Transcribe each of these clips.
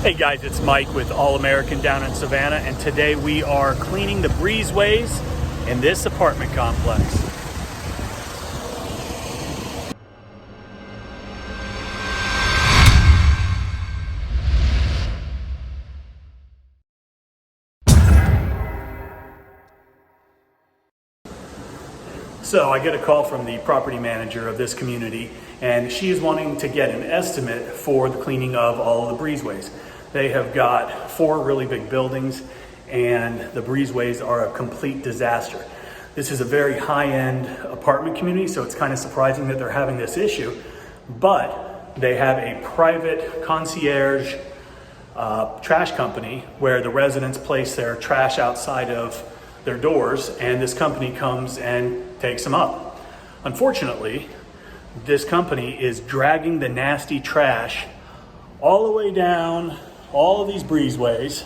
Hey guys, it's Mike with All American down in Savannah, and today we are cleaning the breezeways in this apartment complex. So I get a call from the property manager of this community, and she is wanting to get an estimate for the cleaning of all of the breezeways. They have got 4 really big buildings, and the breezeways are a complete disaster. This is a very high-end apartment community, so it's kind of surprising that they're having this issue, but they have a private concierge trash company where the residents place their trash outside of their doors, and this company comes and takes them up. Unfortunately, this company is dragging the nasty trash all the way down all of these breezeways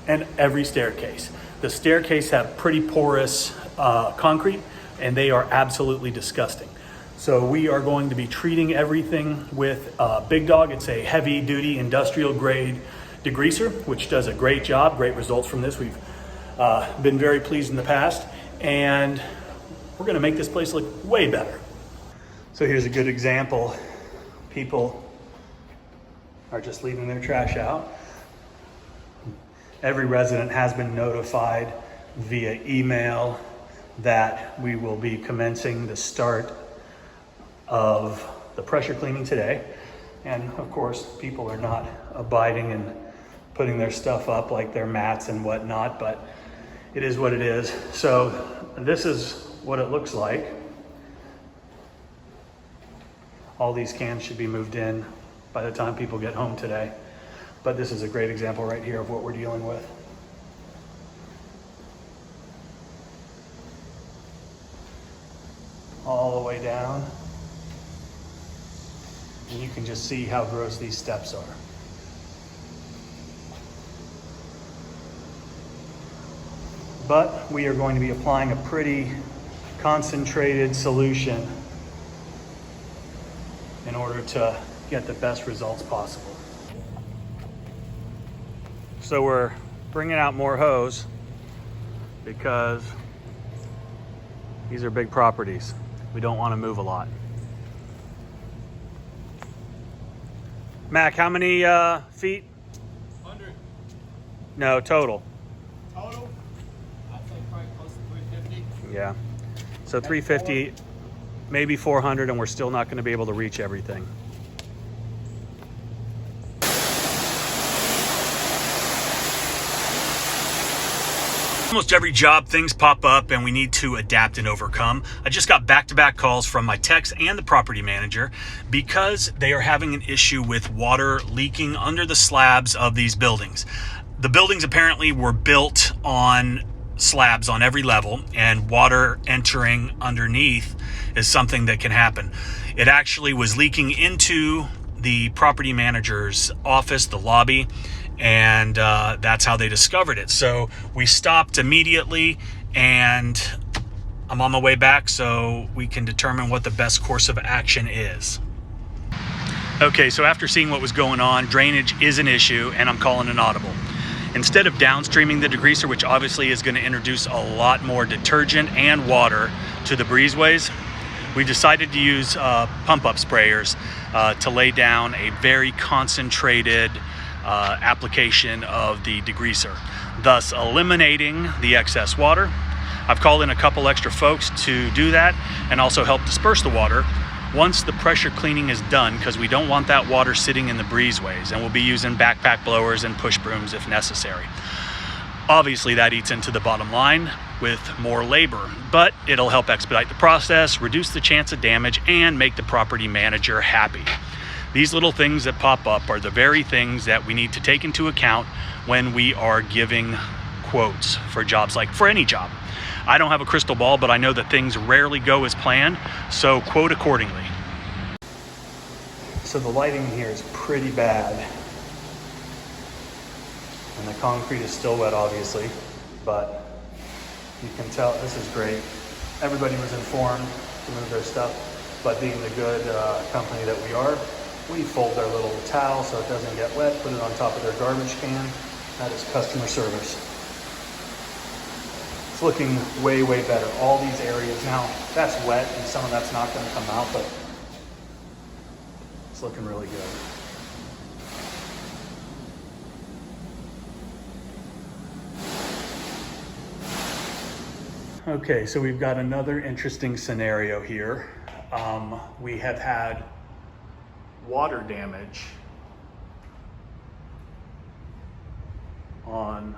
and every staircase. The staircase have pretty porous concrete, and they are absolutely disgusting. So we are going to be treating everything with Big Dog. It's a heavy duty industrial grade degreaser, which does a great job, great results from this. We've been very pleased in the past, and we're gonna make this place look way better. So here's a good example. People are just leaving their trash out. Every resident has been notified via email that we will be commencing the start of the pressure cleaning today. And of course, people are not abiding and putting their stuff up like their mats and whatnot, but it is what it is. So this is what it looks like. All these cans should be moved in by the time people get home today. But this is a great example right here of what we're dealing with. All the way down. And you can just see how gross these steps are. But we are going to be applying a pretty concentrated solution in order to get the best results possible. So we're bringing out more hose because these are big properties. We don't want to move a lot. Mac, how many feet? 100. No, total. Total? I'd say probably close to 350. Yeah. So 350, maybe 400, and we're still not going to be able to reach everything. Almost every job, things pop up and we need to adapt and overcome. I just got back-to-back calls from my techs and the property manager because they are having an issue with water leaking under the slabs of these buildings. The buildings apparently were built on slabs on every level, and water entering underneath is something that can happen. It actually was leaking into the property manager's office, the lobby, and that's how they discovered it. So we stopped immediately, and I'm on my way back so we can determine what the best course of action is. Okay, so after seeing what was going on, drainage is an issue, and I'm calling an audible. Instead of downstreaming the degreaser, which obviously is going to introduce a lot more detergent and water to the breezeways, we decided to use pump-up sprayers to lay down a very concentrated application of the degreaser, thus eliminating the excess water. I've called in a couple extra folks to do that and also help disperse the water once the pressure cleaning is done, because we don't want that water sitting in the breezeways, and we'll be using backpack blowers and push brooms if necessary. Obviously that eats into the bottom line with more labor, but it'll help expedite the process, reduce the chance of damage, and make the property manager happy. These little things that pop up are the very things that we need to take into account when we are giving quotes for jobs, like for any job. I don't have a crystal ball, but I know that things rarely go as planned, so quote accordingly. So the lighting here is pretty bad. And the concrete is still wet, obviously, but you can tell this is great. Everybody was informed to move their stuff, but being the good company that we are, We fold their little towel so it doesn't get wet, put it on top of their garbage can. That is customer service. It's looking way, way better. All these areas now, that's wet and some of that's not going to come out, but it's looking really good. Okay, so we've got another interesting scenario here. We have had water damage on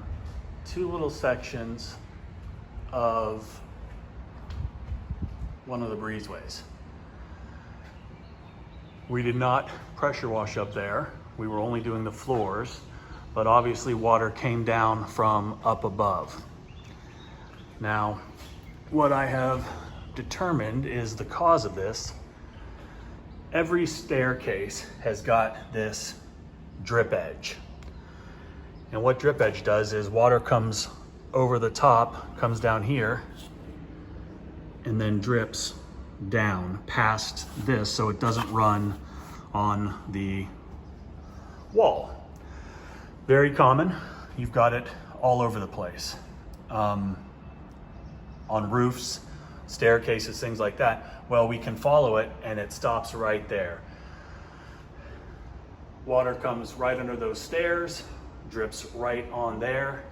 two little sections of one of the breezeways. We did not pressure wash up there. We were only doing the floors, but obviously water came down from up above. Now, what I have determined is the cause of this. Every staircase has got this drip edge. And what drip edge does is water comes over the top, comes down here, and then drips down past this so it doesn't run on the wall. Very common. You've got it all over the place. On roofs, staircases, things like that. Well, we can follow it and it stops right there. Water comes right under those stairs, drips right on there,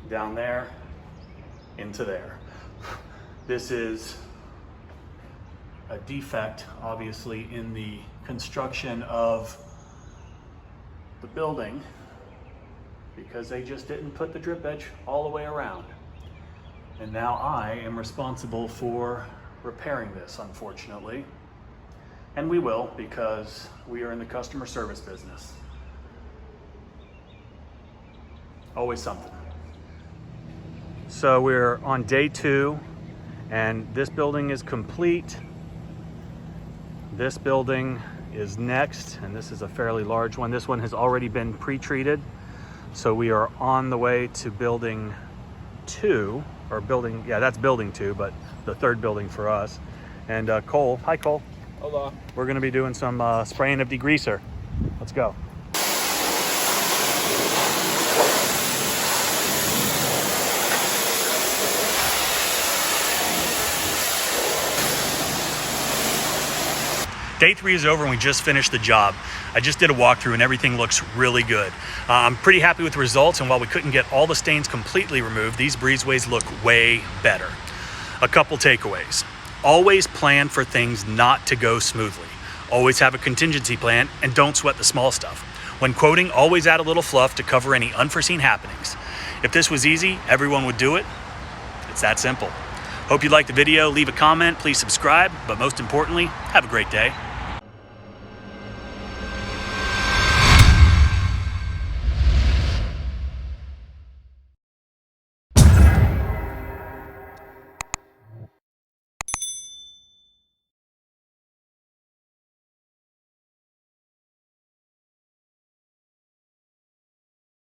down there, into there. This is a defect, obviously, in the construction of the building because they just didn't put the drip edge all the way around. And now I am responsible for repairing this, unfortunately. And we will, because we are in the customer service business. Always something. So we're on day 2, and this building is complete. This building is next, and this is a fairly large one. This one has already been pre-treated. So we are on the way to building 2, or building, yeah, that's building 2, but the third building for us. And Cole, hi Cole. Hola. We're gonna be doing some spraying of degreaser. Let's go. Day 3 is over and we just finished the job. I just did a walkthrough and everything looks really good. I'm pretty happy with the results, and while we couldn't get all the stains completely removed, these breezeways look way better. A couple takeaways. Always plan for things not to go smoothly. Always have a contingency plan and don't sweat the small stuff. When quoting, always add a little fluff to cover any unforeseen happenings. If this was easy, everyone would do it. It's that simple. Hope you liked the video. Leave a comment, please subscribe, but most importantly, have a great day.